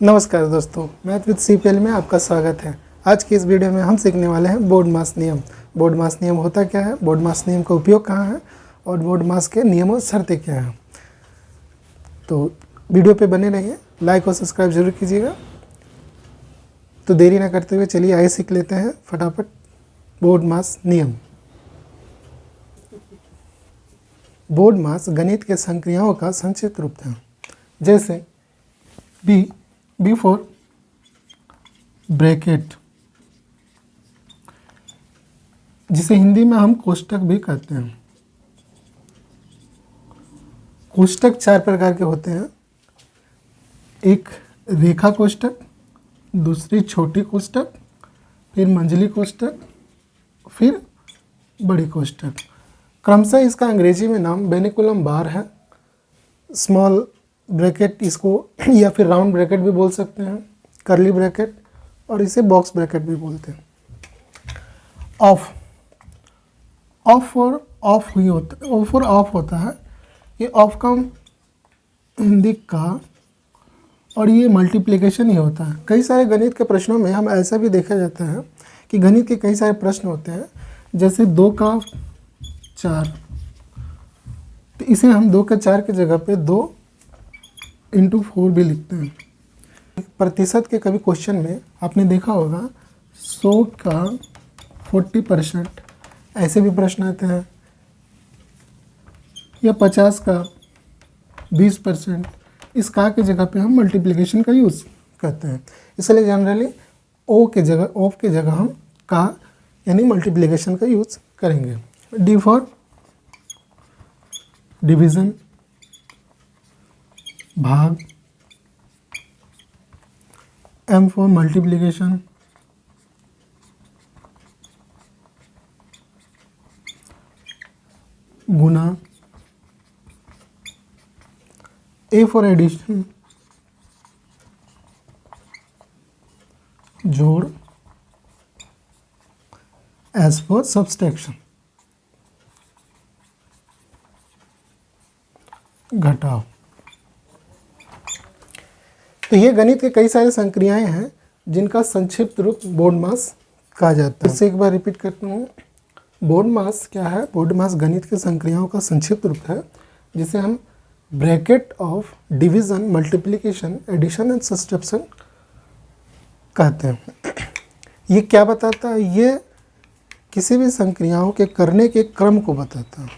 नमस्कार दोस्तों, math with CPL में आपका स्वागत है। आज की इस वीडियो में हम सीखने वाले हैं बोर्ड मास नियम। बोर्ड मास नियम होता क्या है, बोर्ड मास नियम का उपयोग कहाँ है और बोर्ड मास के नियम और शर्तें क्या हैं। तो वीडियो पे बने रहिए, लाइक और सब्सक्राइब जरूर कीजिएगा। तो देरी ना करते हुए चलिए आइए सीख लेते हैं फटाफट बोर्ड मास नियम। बोर्ड मास गणित के संक्रियाओं का संक्षिप्त रूप है। जैसे बी फॉर ब्रैकेट, जिसे हिंदी में हम कोष्टक भी कहते हैं। कोष्टक चार प्रकार के होते हैं। एक रेखा कोष्टक, दूसरी छोटी कोष्टक, फिर मंझली कोष्टक, फिर बड़ी कोष्टक। क्रमशः इसका अंग्रेजी में नाम बेनिकुलम बार है। स्मॉल ब्रैकेट इसको या फिर राउंड ब्रैकेट भी बोल सकते हैं, कर्ली ब्रैकेट, और इसे बॉक्स ब्रैकेट भी बोलते हैं। ऑफ फॉर ऑफ हुई होता है, ऑफ फॉर ऑफ होता है। ये ऑफ का हिंदी का और ये मल्टीप्लिकेशन ही होता है। कई सारे गणित के प्रश्नों में हम ऐसा भी देखा जाता है कि गणित के कई सारे प्रश्न होते हैं, जैसे 2 का 4, तो इसे हम 2 का 4 की जगह पे 2 × 4 भी लिखते हैं। प्रतिशत के कभी क्वेश्चन में आपने देखा होगा 100 का 40%, ऐसे भी प्रश्न आते हैं, या 50 का 20%। इस का की जगह पे हम मल्टीप्लिकेशन का यूज़ करते हैं। इसलिए जनरली ऑफ के जगह हम का यानी मल्टीप्लिकेशन का यूज़ करेंगे। डी फॉर डिवीज़न, भाग, एम फॉर मल्टीप्लिकेशन, गुना, ए फॉर एडिशन, जोड़, एस फॉर सब्सट्रैक्शन, घटाव। तो ये गणित के कई सारे संक्रियाएं हैं जिनका संक्षिप्त रूप बोर्ड मास कहा जाता है। इससे एक बार रिपीट करता हूँ, बोर्ड मास क्या है? बोर्ड मास गणित के संक्रियाओं का संक्षिप्त रूप है, जिसे हम bracket of division, multiplication, addition and subtraction कहते हैं। ये क्या बताता है? ये किसी भी संक्रियाओं के करने के क्रम को बताता है।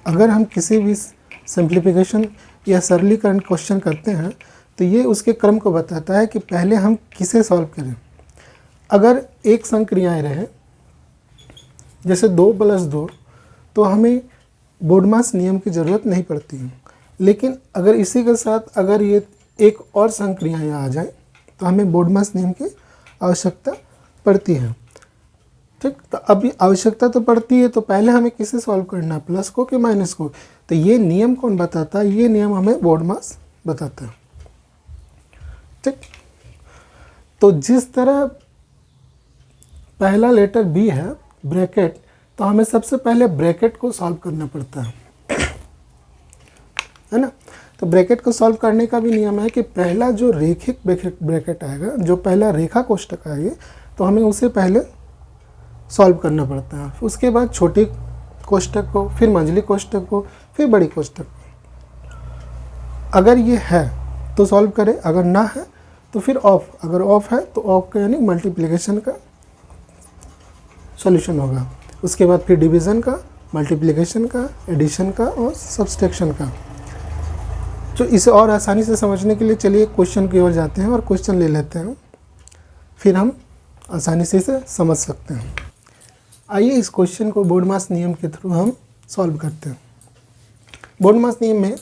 अगर हम किसी भी सिंप्लीफिकेशन या सरलीकरण क्वेश्चन करते हैं तो ये उसके क्रम को बताता है कि पहले हम किसे सॉल्व करें। अगर एक संक्रियाएं रहे, जैसे 2 + 2, तो हमें बोर्ड मास नियम की ज़रूरत नहीं पड़ती है। लेकिन अगर इसी के साथ अगर ये एक और संक्रियाएं आ जाए तो हमें बोर्ड मास नियम की आवश्यकता पड़ती है। ठीक, तो अभी आवश्यकता तो पड़ती है, तो पहले हमें किसे सॉल्व करना है, प्लस को कि माइनस को? तो ये नियम कौन बताता है? ये नियम हमें बोर्ड मास बताता है। ठीक, तो जिस तरह पहला लेटर बी है ब्रैकेट, तो हमें सबसे पहले ब्रैकेट को सॉल्व करना पड़ता है ना। तो ब्रैकेट को सॉल्व करने का भी नियम है कि पहला जो रेखिक ब्रैकेट आएगा, जो पहला रेखा कोष्टक आएगी, तो हमें उसे पहले सॉल्व करना पड़ता है। उसके बाद छोटी कोष्टक को, फिर मंझली कोष्टक को, फिर बड़ी कोष्टक को। अगर ये है तो सॉल्व करें, अगर ना है तो फिर ऑफ। अगर ऑफ है तो ऑफ का यानी मल्टीप्लिकेशन का सॉल्यूशन होगा। उसके बाद फिर डिवीज़न का, मल्टीप्लिकेशन का, एडिशन का और सब्सट्रैक्शन का। तो इसे और आसानी से समझने के लिए चलिए क्वेश्चन की ओर जाते हैं और क्वेश्चन ले लेते हैं, फिर हम आसानी से इसे समझ सकते हैं। आइए इस क्वेश्चन को बोर्ड मास नियम के थ्रू हम सॉल्व करते हैं। बोर्ड मास नियम में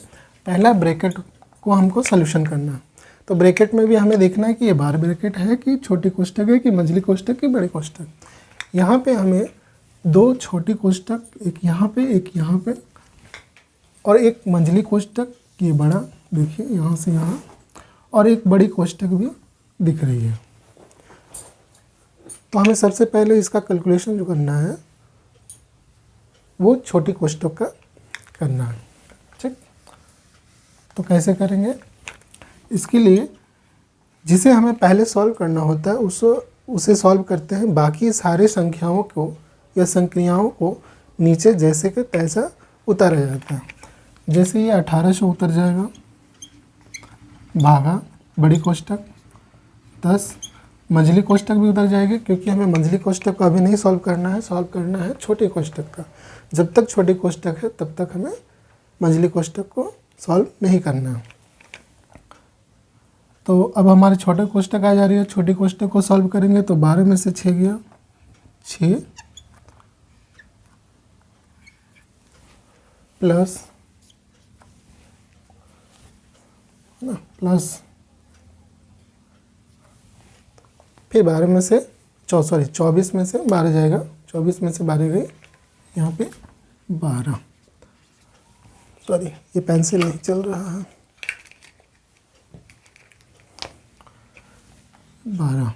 पहला ब्रैकेट को हमको सॉल्यूशन करना है। तो ब्रैकेट में भी हमें देखना है कि ये बार ब्रैकेट है कि छोटी कोष्टक है कि मंझली कोष्टक की बड़ी कोष्टक। यहाँ पे हमें 2 छोटी कोष्टक, एक यहाँ पे, एक यहाँ पे, और एक मंझली कोष्टक, ये बड़ा देखिए यहाँ से यहाँ, और एक बड़ी कोष्टक भी दिख रही है। तो हमें सबसे पहले इसका कैलकुलेशन जो करना है वो छोटी कोष्टक का करना है। ठीक, तो कैसे करेंगे? इसके लिए जिसे हमें पहले सॉल्व करना होता है उसे सॉल्व करते हैं, बाकी सारे संख्याओं को या संक्रियाओं को नीचे जैसे कि तैसा उतारा जाता है। जैसे ये 1800 उतर जाएगा, भागा बड़ी कोष्टक 10, मंझली कोष्टक भी उतर जाएगी क्योंकि हमें मंझली कोष्टक को अभी नहीं सॉल्व करना है, सॉल्व करना है छोटी कोष्टक का। जब तक छोटी कोष्टक है तब तक हमें मंझली कोष्टक को सॉल्व नहीं करना है। तो अब हमारी छोटे कोष्टक आ जा रही है, छोटी कोष्टक को सॉल्व करेंगे तो 12 में से 6 गया 6 प्लस फिर 12 में से 24 में से 12 जाएगा, 24 में से 12 गई यहाँ पे 12, सॉरी ये पेंसिल नहीं चल रहा है, 12।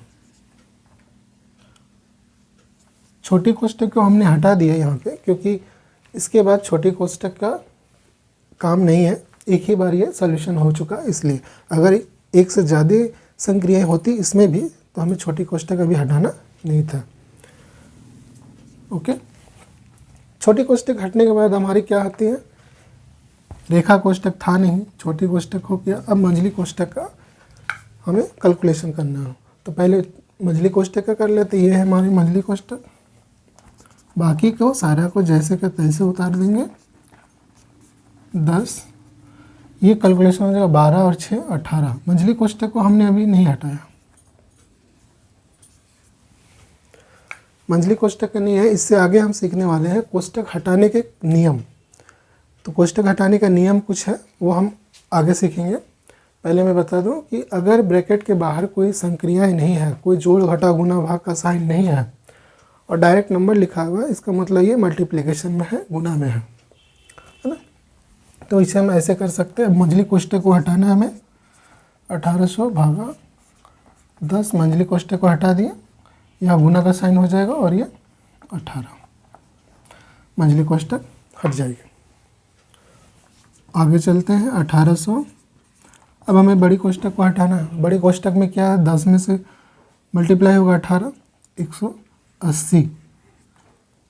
छोटी कोष्टक को हमने हटा दिया यहाँ पे क्योंकि इसके बाद छोटी कोष्टक का काम नहीं है, एक ही बार ये सॉल्यूशन हो चुका, इसलिए अगर एक से ज़्यादा संक्रियाएं होती इसमें भी तो हमें छोटी कोष्टक अभी हटाना नहीं था। ओके, छोटी कोष्टक हटने के बाद हमारी क्या आती है, रेखा कोष्टक था नहीं, छोटी कोष्टक हो गया। अब मंझली कोष्टक का हमें कैलकुलेशन करना हो तो पहले मंझली कोष्टक का कर लेते। ये है हमारी मंझली कोष्टक, बाकी को सारा को जैसे का तैसे उतार देंगे 10, ये कैलकुलेशन हो जाएगा 12 और 6 18। मंझली कोष्टक को हमने अभी नहीं हटाया, मंझली कोष्टक का नहीं है। इससे आगे हम सीखने वाले हैं कोष्टक हटाने के नियम। तो कोष्टक हटाने का नियम कुछ है वो हम आगे सीखेंगे। पहले मैं बता दूं कि अगर ब्रैकेट के बाहर कोई संक्रियाएं नहीं है, कोई जोड़ घटा गुना भाग का साइन नहीं है और डायरेक्ट नंबर लिखा हुआ है, इसका मतलब ये मल्टीप्लिकेशन में है, गुना में है ना। तो इसे हम ऐसे कर सकते हैं, मंझली कोष्टक को हटाना है हमें, 1800 भागा 10, मंझली कोष्टक को हटा दिए, यहाँ गुना का साइन हो जाएगा और ये 18, मंझली कोष्टक हट जाएगी। आगे चलते हैं 1800। अब हमें बड़ी कोष्टक को हटाना है। बड़ी कोष्टक में क्या है, 10 में से मल्टीप्लाई होगा 18, 180।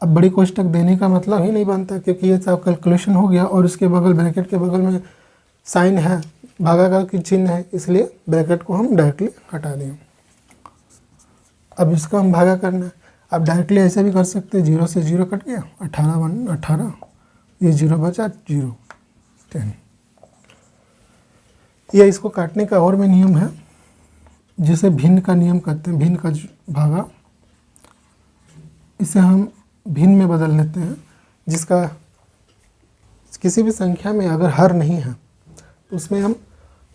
अब बड़ी कोष्टक देने का मतलब ही नहीं बनता क्योंकि ये सब कैलकुलेशन हो गया और उसके बगल ब्रैकेट के बगल में साइन है, भागाकार की चिन्ह है, इसलिए ब्रैकेट को हम डायरेक्टली हटा दें। अब इसका हम भागा करना है। अब डायरेक्टली ऐसे भी कर सकते हैं, 0 से 0 कट गया, 18 1 18, ये 0 बचा 0 10। या इसको काटने का और भी नियम है जिसे भिन्न का नियम कहते हैं, भिन्न का भागा। इसे हम भिन्न में बदल लेते हैं, जिसका किसी भी संख्या में अगर हर नहीं है तो उसमें हम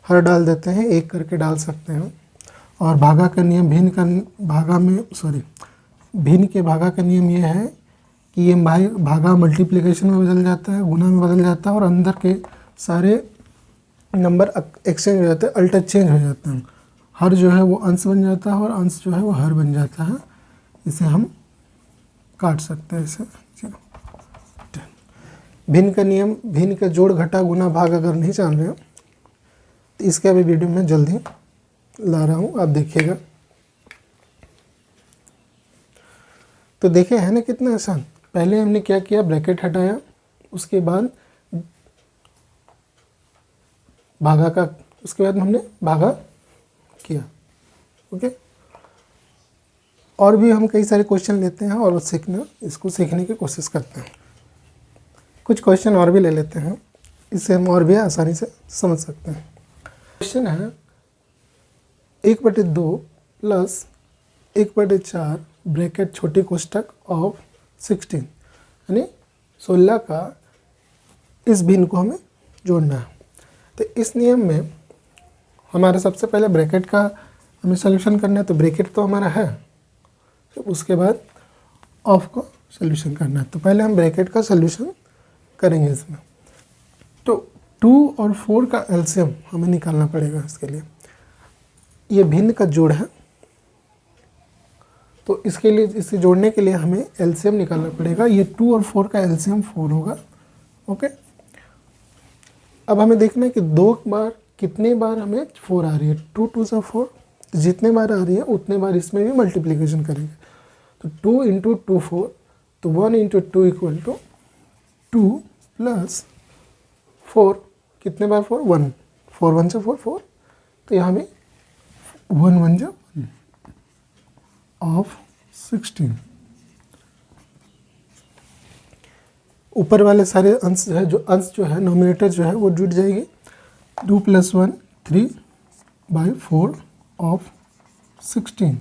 हर डाल देते हैं, एक करके डाल सकते हैं। और भागा का नियम भिन्न का भागा में भिन्न के भागा का नियम ये है कि ये भागा मल्टीप्लिकेशन में बदल जाता है, गुना में बदल जाता है और अंदर के सारे नंबर एक्सचेंज हो जाते हैं, अल्टर चेंज हो जाते हैं। हर जो है वो अंश बन जाता है और अंश जो है वो हर बन जाता है। इसे हम काट सकते हैं इसे। भिन्न का नियम, भिन्न का जोड़ घटा गुना भाग अगर नहीं जान रहे हो तो इसके अभी वीडियो में जल्दी ला रहा हूँ, आप देखिएगा। तो देखे है ना कितना आसान। पहले हमने क्या किया, ब्रैकेट हटाया, उसके बाद भागा का, उसके बाद हमने भागा किया। ओके, और भी हम कई सारे क्वेश्चन लेते हैं और इसको सीखने की कोशिश करते हैं। कुछ क्वेश्चन और भी ले लेते हैं, इससे हम और भी आसानी से समझ सकते हैं। क्वेश्चन है 1/2 प्लस 1/4 ब्रैकेट छोटी कोष्टक ऑफ 16 यानी 16 का इस भिन्न को हमें जोड़ना है। तो इस नियम में हमारा सबसे पहले ब्रैकेट का हमें सॉल्यूशन करना है। तो ब्रैकेट तो हमारा है, तो उसके बाद ऑफ को सॉल्यूशन करना है। तो पहले हम ब्रैकेट का सॉल्यूशन करेंगे इसमें। तो 2 और 4 का एलसीएम हमें निकालना पड़ेगा। इसके लिए ये भिन्न का जोड़ है, तो इसके लिए इसे जोड़ने के लिए हमें एलसीएम निकालना पड़ेगा। ये 2 और 4 का एलसीएम 4 होगा। ओके, अब हमें देखना है कि 2 बार कितने बार हमें 4 आ रही है। 2 2 से 4, तो जितने बार आ रही है उतने बार इसमें भी मल्टीप्लिकेशन करेंगे। तो 2 इंटू 2 4, तो 1 इंटू 2 इक्वल टू 2 प्लस 4, कितने बार 4, 1, 4 1 से 4 4, तो यहाँ भी 1 1 जा ऑफ 16। ऊपर वाले सारे अंश जो है, जो है नोमिनेटर जो है वो जुड़ जाएगी। 2 + 1 3/4 ऑफ 16।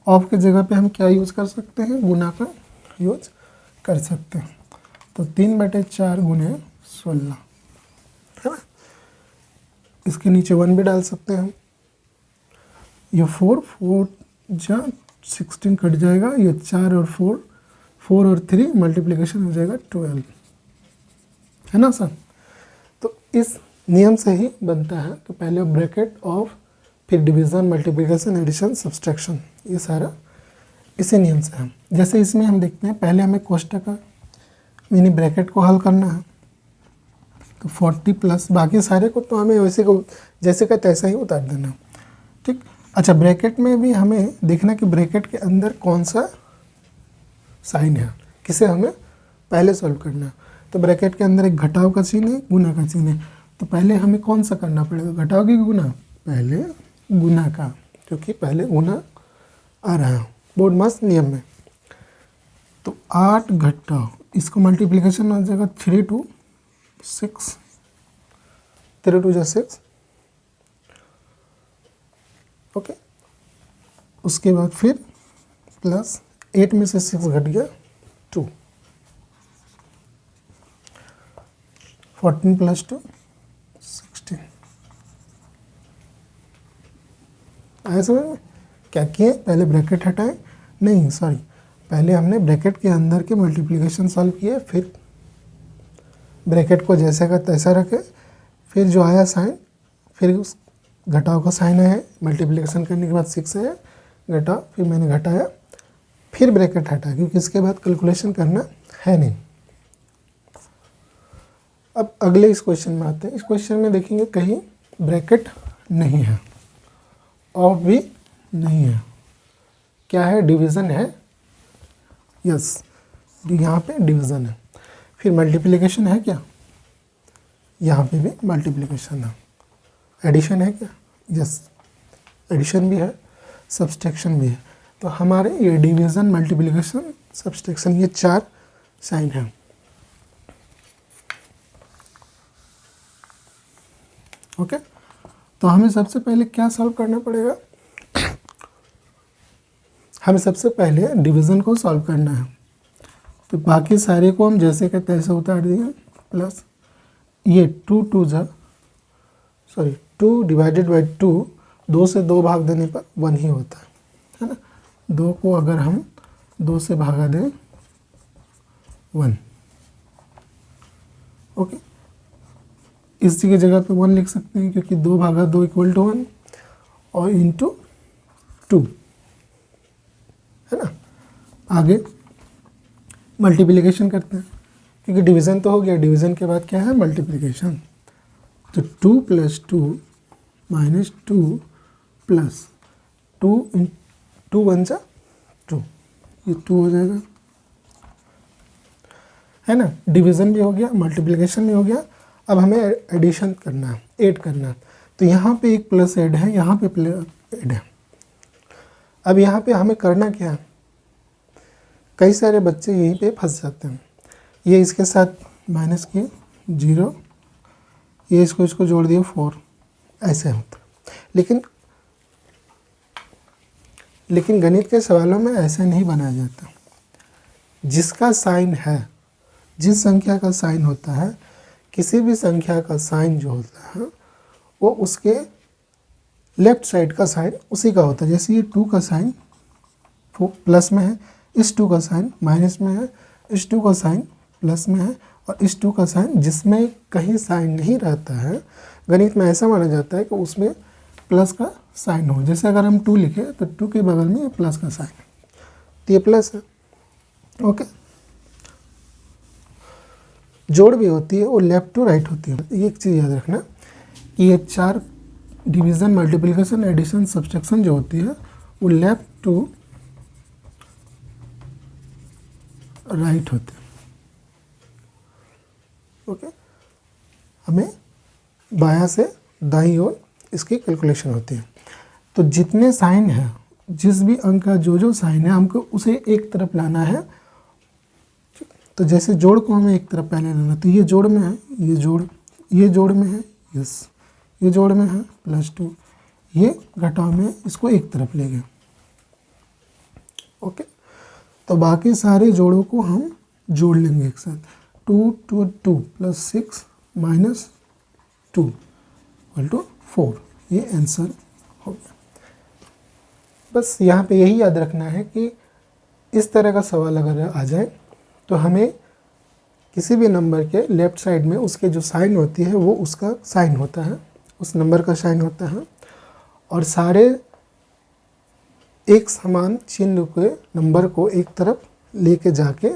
ऑफ की जगह पे हम क्या यूज़ कर सकते हैं, गुना का यूज कर सकते हैं। तो 3/4 गुने 16 है ना। इसके नीचे 1 भी डाल सकते हैं हम। ये 4 जा 16 कट जाएगा, ये 4 और 4 और 3 मल्टीप्लिकेशन हो जाएगा 12, है ना सर। तो इस नियम से ही बनता है। तो पहले ब्रैकेट ऑफ, फिर डिवीज़न, मल्टीप्लिकेशन, एडिशन, सब्सट्रैक्शन, ये सारा इसी नियम से है। जैसे इसमें हम देखते हैं, पहले हमें कोष्टक का मिनी ब्रैकेट को हल करना है। तो 40 प्लस बाकी सारे को तो हमें वैसे को जैसे का तैसा ही उतार देना, ठीक। अच्छा, ब्रैकेट में भी हमें देखना कि ब्रैकेट के अंदर कौन सा साइन है, किसे हमें पहले सॉल्व करना है। तो ब्रैकेट के अंदर एक घटाव का चिन्ह है, गुना का चिन्ह है। तो पहले हमें कौन सा करना पड़ेगा, घटाव की गुना, पहले गुना का, क्योंकि पहले गुना आ रहा है बोर्ड मास नियम में। तो 8 घटाव, इसको मल्टीप्लिकेशन हो जाएगा 3 2 6, 3 2 6, ओके। उसके बाद फिर प्लस 8 में से 6 घट गया 2, 14 + 2 16। आया समझ में? क्या किए, पहले ब्रैकेट हटाए, नहीं सॉरी, पहले हमने ब्रैकेट के अंदर के मल्टीप्लिकेशन सॉल्व किए, फिर ब्रैकेट को जैसे का तैसा रखे, फिर जो आया साइन, फिर उस घटाव का साइन आया, मल्टीप्लिकेशन करने के बाद 6 आया घटाव, फिर मैंने घटाया, फिर ब्रैकेट हटा, क्योंकि इसके बाद कैलकुलेशन करना है नहीं। अब अगले इस क्वेश्चन में आते हैं। इस क्वेश्चन में देखेंगे कहीं ब्रैकेट नहीं है, ऑफ भी नहीं है, क्या है, डिवीज़न है, यस, यहाँ पे डिवीज़न है। फिर मल्टीप्लिकेशन है क्या, यहाँ पे भी मल्टीप्लिकेशन है। एडिशन है क्या, यस, एडिशन भी है, सब्सट्रैक्शन भी है। तो हमारे ये डिवीज़न, मल्टीप्लिकेशन, सब्सट्रैक्शन, ये 4 साइन हैं। ओके, तो हमें सबसे पहले क्या सॉल्व करना पड़ेगा, हमें सबसे पहले डिवीज़न को सॉल्व करना है। तो बाकी सारे को हम जैसे का तैसे उतार दिए, प्लस ये 2 डिवाइडेड बाई 2, 2 से 2 भाग देने पर 1 ही होता है ना। 2 को अगर हम 2 से भागा दें 1, ओके, इसी की जगह पे 1 लिख सकते हैं, क्योंकि 2 भागा 2 = 1 और इंटू 2, है ना। आगे मल्टीप्लिकेशन करते हैं, क्योंकि डिवीज़न तो हो गया, डिवीज़न के बाद क्या है, मल्टीप्लिकेशन। तो 2 + 2 - 2 प्लस 2 2 1 जा 2, ये 2 हो जाएगा, है ना। डिवीज़न भी हो गया, मल्टीप्लिकेशन भी हो गया। अब हमें एडिशन करना है, ऐड करना है। तो यहाँ पे एक प्लस ऐड है, यहाँ पे प्लस ऐड है। अब यहाँ पे हमें करना क्या है, कई सारे बच्चे यहीं पे फंस जाते हैं। ये इसके साथ माइनस किए 0, ये इसको जोड़ दिए 4, ऐसे होता है। लेकिन गणित के सवालों में ऐसा नहीं बनाया जाता। जिसका साइन है, जिस संख्या का साइन होता है, किसी भी संख्या का साइन जो होता है वो उसके लेफ्ट साइड का साइन उसी का होता है। जैसे ये 2 का साइन प्लस में है, इस 2 का साइन माइनस में है, इस 2 का साइन प्लस में है, और इस 2 का साइन जिसमें कहीं साइन नहीं रहता है, गणित में ऐसा माना जाता है कि उसमें प्लस का साइन हो। जैसे अगर हम 2 लिखें तो 2 के बगल में ये प्लस का साइन है, तो ये प्लस है, ओके। जोड़ भी होती है, वो लेफ्ट टू राइट होती है। एक चीज़ याद रखना कि ये 4 डिवीज़न, मल्टीप्लिकेशन, एडिशन, सब्सट्रैक्शन जो होती है वो लेफ्ट टू राइट होते हैं। ओके, हमें बायां से दाईं ओर इसकी कैलकुलेशन होती है। तो जितने साइन हैं, जिस भी अंक का जो साइन है, हमको उसे एक तरफ लाना है। तो जैसे जोड़ को हमें एक तरफ पहले लाना, तो ये जोड़ में है, ये जोड़ में है, यस, ये जोड़ में है +2, ये घटाव में, इसको एक तरफ ले गए। ओके, तो बाकी सारे जोड़ों को हम जोड़ लेंगे एक साथ। 2 2 2 + 6 - 2 = 4। ये आंसर हो गया। बस यहाँ पे यही याद रखना है कि इस तरह का सवाल अगर आ जाए तो हमें किसी भी नंबर के लेफ़्ट साइड में उसके जो साइन होती है वो उसका साइन होता है, उस नंबर का साइन होता है, और सारे एक समान चिन्ह के नंबर को एक तरफ लेके जाके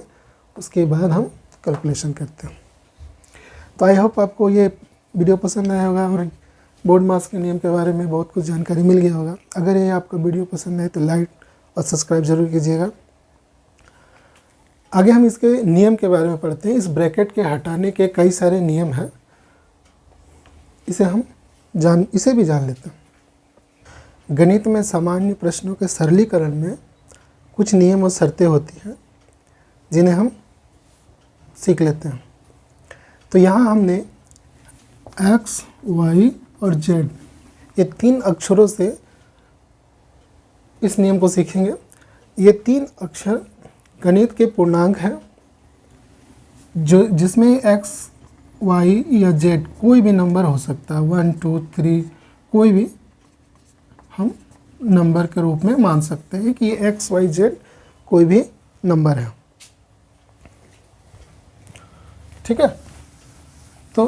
उसके बाद हम कैलकुलेशन करते हैं। तो आई होप आपको ये वीडियो पसंद आया होगा और बोर्ड मास के नियम के बारे में बहुत कुछ जानकारी मिल गया होगा। अगर ये आपका वीडियो पसंद है तो लाइक और सब्सक्राइब जरूर कीजिएगा। आगे हम इसके नियम के बारे में पढ़ते हैं। इस ब्रैकेट के हटाने के कई सारे नियम हैं, इसे भी जान लेते हैं। गणित में सामान्य प्रश्नों के सरलीकरण में कुछ नियम और शर्तें होती हैं जिन्हें हम सीख लेते हैं। तो यहाँ हमने x, y और z ये 3 अक्षरों से इस नियम को सीखेंगे। ये 3 अक्षर गणित के पूर्णांक हैं, जो जिसमें x, y या z कोई भी नंबर हो सकता है, 1 2 3 कोई भी हम नंबर के रूप में मान सकते हैं कि ये x, y, z कोई भी नंबर है। ठीक है, तो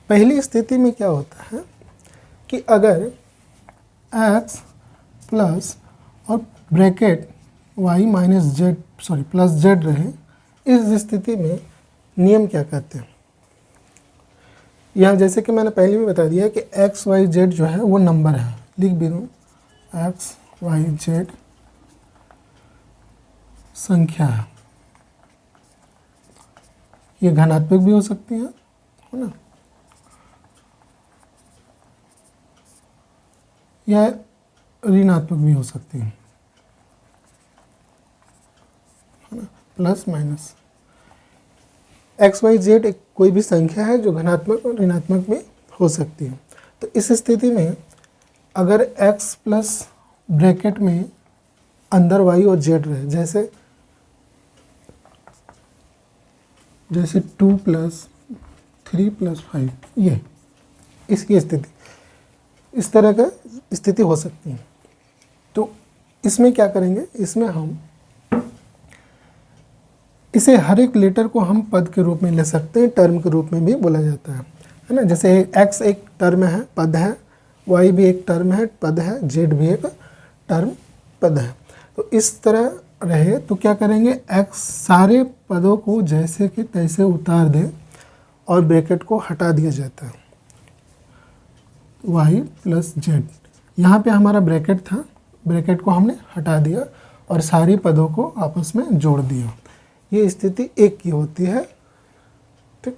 पहली स्थिति में क्या होता है कि अगर x प्लस और bracket y - z plus z रहे, इस स्थिति में नियम क्या कहते हैं। यहाँ जैसे कि मैंने पहले भी बता दिया कि x, y, z जो है वो नंबर है, लिख भी दूँ, x, y, z संख्या है। ये धनात्मक भी हो सकती है ना, या ऋणात्मक भी हो सकती है ना, plus minus. X Y Z एक कोई भी संख्या है जो धनात्मक और ऋणात्मक में हो सकती है। तो इस स्थिति में अगर x प्लस ब्रैकेट में अंदर y और z रहे, जैसे 2 + 3 + 5, ये इसकी स्थिति, इस तरह का स्थिति हो सकती है। तो इसमें क्या करेंगे, इसमें हम इसे हर एक लेटर को हम पद के रूप में ले सकते हैं, टर्म के रूप में भी बोला जाता है ना। जैसे x एक टर्म है, पद है, y भी एक टर्म है, पद है, z भी एक टर्म, पद है। तो इस तरह रहे तो क्या करेंगे, x सारे पदों को जैसे कि तैसे उतार दें और ब्रैकेट को हटा दिया जाता है, y + z। यहाँ पे हमारा ब्रैकेट था, ब्रैकेट को हमने हटा दिया और सारे पदों को आपस में जोड़ दिया। ये स्थिति एक की होती है। ठीक,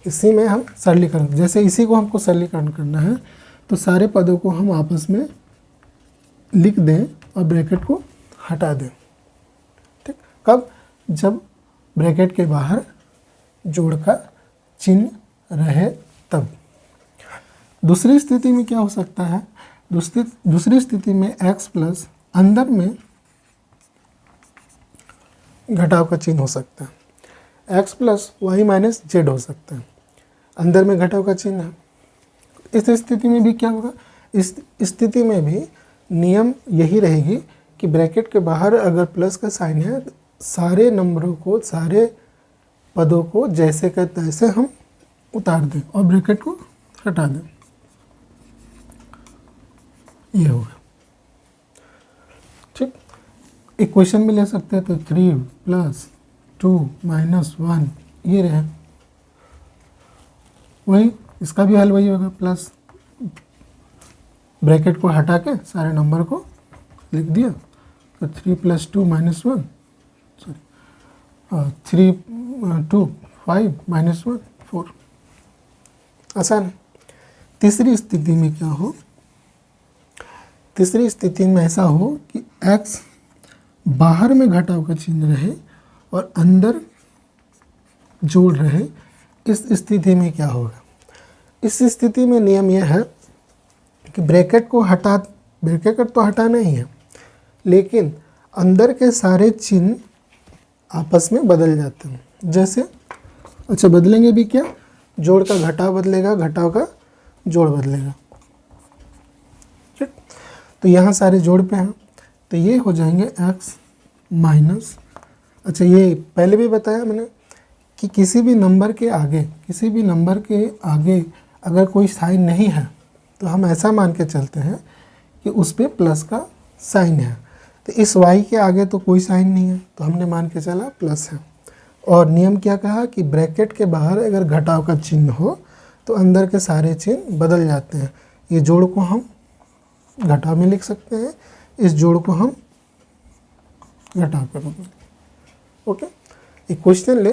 इसी में हम सरलीकरण, जैसे इसी को हमको सरलीकरण करना है तो सारे पदों को हम आपस में लिख दें और ब्रैकेट को हटा दें। ठीक, कब, जब ब्रैकेट के बाहर जोड़ का चिन्ह रहे तब। दूसरी स्थिति में क्या हो सकता है, दूसरी स्थिति में x प्लस अंदर में घटाव का चिन्ह हो सकता है, x प्लस y - z हो सकता है, अंदर में घटाव का चिन्ह है। इस स्थिति में भी क्या होगा, इस स्थिति में भी नियम यही रहेगी कि ब्रैकेट के बाहर अगर प्लस का साइन है तो सारे नंबरों को, सारे पदों को जैसे का तैसे हम उतार दें और ब्रैकेट को हटा दें। ये होगा। ठीक, इक्वेशन में ले सकते हैं तो 3 + 2 - 1 ये रहे, वही इसका भी हल वही होगा, प्लस ब्रैकेट को हटा के सारे नंबर को लिख दिया, तो 3 + 2 - 1 सॉरी 3 2 5 - 1 4। आसान है। तीसरी स्थिति में क्या हो, तीसरी स्थिति में ऐसा हो कि x बाहर में घटाव का चिन्ह रहे और अंदर जोड़ रहे। इस स्थिति में क्या होगा, इस स्थिति में नियम यह है कि ब्रैकेट तो हटाना ही है, लेकिन अंदर के सारे चिन्ह आपस में बदल जाते हैं। जैसे अच्छा बदलेंगे भी क्या, जोड़ का घटाव बदलेगा, घटाव का जोड़ बदलेगा। ठीक, तो यहाँ सारे जोड़ पे हैं, तो ये हो जाएंगे x माइनस, अच्छा ये पहले भी बताया मैंने कि किसी भी नंबर के आगे अगर कोई साइन नहीं है तो हम ऐसा मान के चलते हैं कि उस पर प्लस का साइन है। तो इस y के आगे तो कोई साइन नहीं है, तो हमने मान के चला प्लस है। और नियम क्या कहा कि ब्रैकेट के बाहर अगर घटाव का चिन्ह हो तो अंदर के सारे चिन्ह बदल जाते हैं। ये जोड़ को हम घटाव में लिख सकते हैं, इस जोड़ को हम घटाव कर देंगे। ओके, एक क्वेश्चन ले,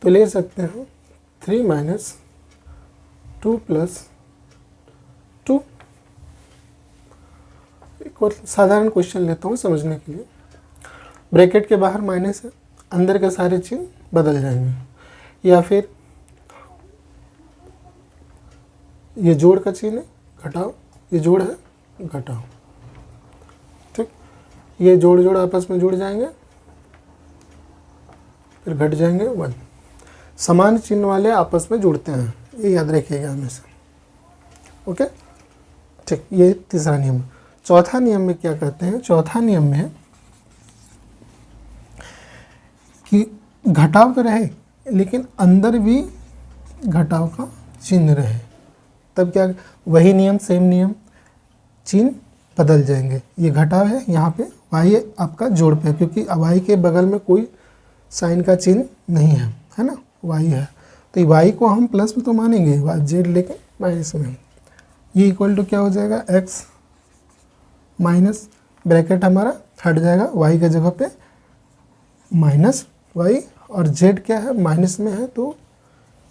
तो ले सकते हैं 3 - 2 + 2। एक और साधारण क्वेश्चन लेता हूँ समझने के लिए। ब्रैकेट के बाहर माइनस है, अंदर के सारे चिन्ह बदल जाएंगे। या फिर ये जोड़ का चिन्ह है घटाव, ये जोड़ है घटाव। ठीक, ये जोड़ आपस में जुड़ जाएंगे, फिर घट जाएंगे 1। समान चिन्ह वाले आपस में जुड़ते हैं, ये याद रखिएगा हमेशा। ओके, ठीक, ये तीसरा नियम। चौथा नियम में क्या कहते हैं, चौथा नियम में कि घटाव तो रहे लेकिन अंदर भी घटाव का चिन्ह रहे, तब क्या, वही नियम, सेम नियम, चिन्ह बदल जाएंगे। ये घटाव है, यहाँ पे y आपका जोड़ पे है, क्योंकि y के बगल में कोई साइन का चिन्ह नहीं है, है ना, y है, तो y को हम प्लस में तो मानेंगे, z लेके माइनस में। ये इक्वल टू क्या हो जाएगा, x माइनस, ब्रैकेट हमारा हट जाएगा, y के जगह पे माइनस y, और z क्या है माइनस में है, तो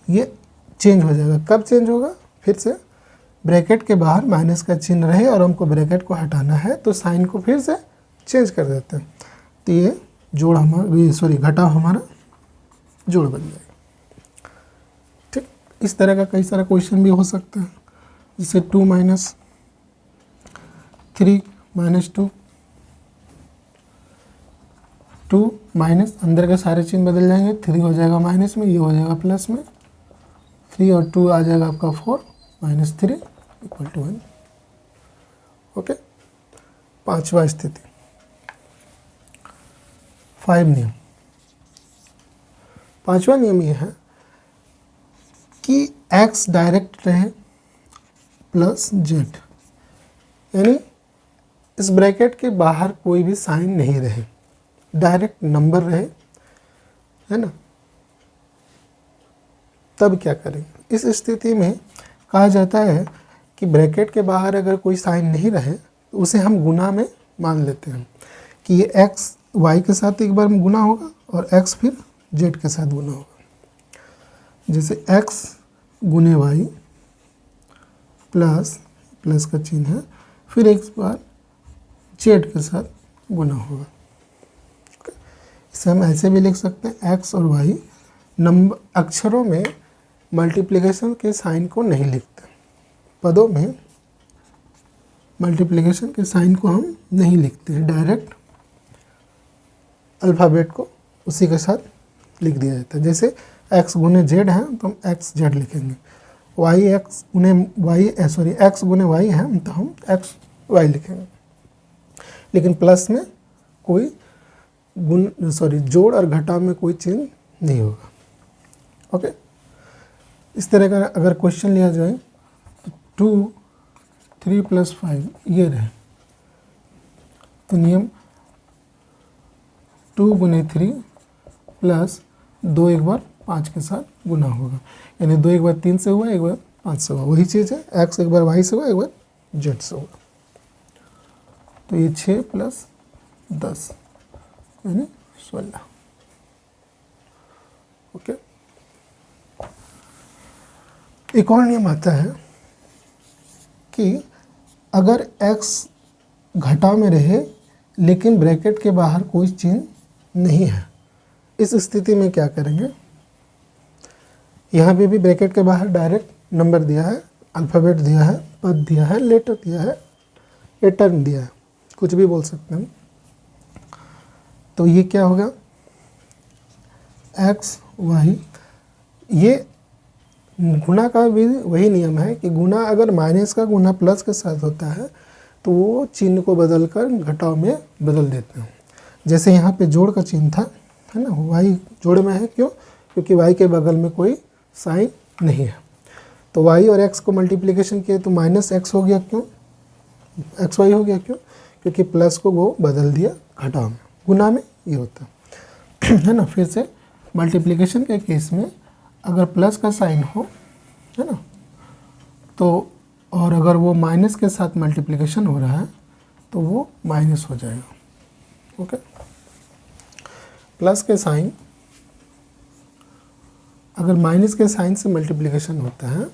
ये चेंज हो जाएगा। कब चेंज होगा, फिर से ब्रैकेट के बाहर माइनस का चिन्ह रहे और हमको ब्रैकेट को हटाना है, तो साइन को फिर से चेंज कर देते हैं, तो ये जोड़ हमारा, सॉरी घटाव हमारा जोड़ बन जाएगा। ठीक, इस तरह का कई सारा क्वेश्चन भी हो सकता है, जैसे 2 - 3 - 2, 2 माइनस, अंदर के सारे चिन्ह बदल जाएंगे, 3 हो जाएगा माइनस में, ये हो जाएगा प्लस में, 3 और 2 आ जाएगा आपका 4 - 3 = 1। ओके, पांचवा स्थिति, 5 नियम। पांचवा नियम ये है कि x डायरेक्ट रहे प्लस z, यानी इस ब्रैकेट के बाहर कोई भी साइन नहीं रहे, डायरेक्ट नंबर रहे, है ना। तब क्या करें, इस स्थिति में कहा जाता है कि ब्रैकेट के बाहर अगर कोई साइन नहीं रहे तो उसे हम गुना में मान लेते हैं कि ये x y के साथ एक बार गुना होगा और x फिर z के साथ गुना होगा। जैसे x गुने y प्लस का चिन्ह है, फिर एक बार z के साथ गुना होगा। इसे हम ऐसे भी लिख सकते हैं, x और y नंबर अक्षरों में मल्टीप्लिकेशन के साइन को नहीं लिखते, पदों में मल्टीप्लिकेशन के साइन को हम नहीं लिखते हैं, डायरेक्ट अल्फ़ाबेट को उसी के साथ लिख दिया जाता है। जैसे x गुने z है तो हम x z लिखेंगे, x गुने y है तो हम x y लिखेंगे, लेकिन प्लस में कोई जोड़ और घटाव में कोई चिन्ह नहीं होगा। ओके, इस तरह का अगर क्वेश्चन लिया जाए तो 2 3 + 5 ये रहे, तो नियम 2 गुने 3 प्लस 2 एक बार 5 के साथ गुना होगा। यानी 2 एक बार 3 से हुआ, एक बार 5 से हुआ, वही चीज़ है। x एक बार y से हुआ, एक बार z से हुआ। तो ये 6 + 10 यानी 16। ओके। एक और नियम आता है कि अगर x घटाव में रहे लेकिन ब्रैकेट के बाहर कोई चिन्ह नहीं है, इस स्थिति में क्या करेंगे? यहाँ पे भी ब्रैकेट के बाहर डायरेक्ट नंबर दिया है, अल्फ़ाबेट दिया है, पद दिया है, लेटर दिया है, या टर्म दिया है, कुछ भी बोल सकते हैं। तो ये क्या होगा? x y, ये गुणा का भी वही नियम है कि गुणा अगर माइनस का गुणा प्लस के साथ होता है तो वो चिन्ह को बदलकर घटाव में बदल देते हैं। जैसे यहाँ पे जोड़ का चिन्ह था, है ना, y जोड़ में है, क्यों? क्योंकि y के बगल में कोई साइन नहीं है। तो y और x को मल्टीप्लिकेशन किए तो -x हो गया, क्यों? xy हो गया, क्यों? क्योंकि प्लस को वो बदल दिया घटाव में। गुणा में ये होता है ना। फिर से मल्टीप्लिकेशन के केस में अगर प्लस का साइन हो, है ना, तो और अगर वो माइनस के साथ मल्टीप्लिकेशन हो रहा है तो वो माइनस हो जाएगा। ओके। प्लस के साइन, अगर माइनस के साइन से मल्टीप्लिकेशन होता है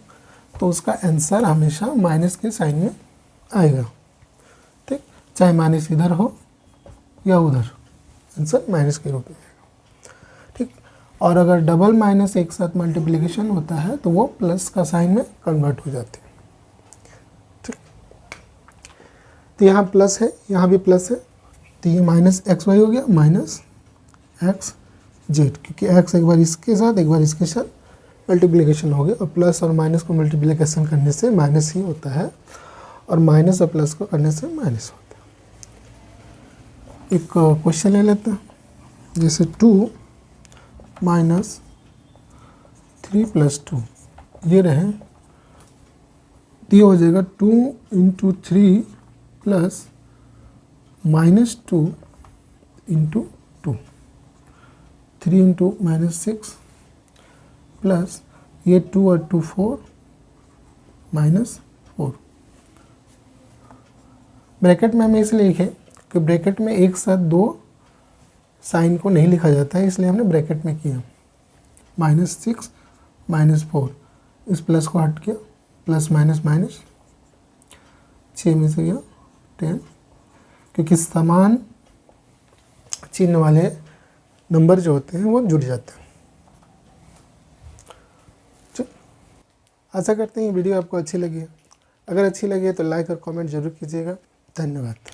तो उसका आंसर हमेशा माइनस के साइन में आएगा। ठीक, चाहे माइनस इधर हो या उधर, आंसर माइनस के रूप में आएगा। ठीक, और अगर डबल माइनस एक साथ मल्टीप्लिकेशन होता है तो वो प्लस का साइन में कन्वर्ट हो जाते हैं। ठीक, तो यहाँ प्लस है, यहाँ भी प्लस है, तो ये -xy हो गया, -xz, क्योंकि x एक बार इसके साथ एक बार इसके साथ मल्टीप्लिकेशन हो गया, और प्लस और माइनस को मल्टीप्लिकेशन करने से माइनस ही होता है, और माइनस और प्लस को करने से माइनस होता है। एक क्वेश्चन ले लेते हैं, जैसे 2 - 3 + 2 ये रहे, तो ये हो जाएगा 2 × 3 + -2 × 2, 3 × -6 प्लस ये 2 और 2 4 -4। ब्रैकेट में हमें इसलिए लिखे कि ब्रैकेट में एक साथ दो साइन को नहीं लिखा जाता है, इसलिए हमने ब्रैकेट में किया। -6 -4, इस प्लस को हट किया, प्लस माइनस माइनस, 6 में से गया 10, क्योंकि समान चिन्ह वाले नंबर जो होते हैं वो जुड़ जाते हैं। ठीक, आशा करते हैं ये वीडियो आपको अच्छी लगी है। अगर अच्छी लगी है तो लाइक और कमेंट जरूर कीजिएगा। धन्यवाद।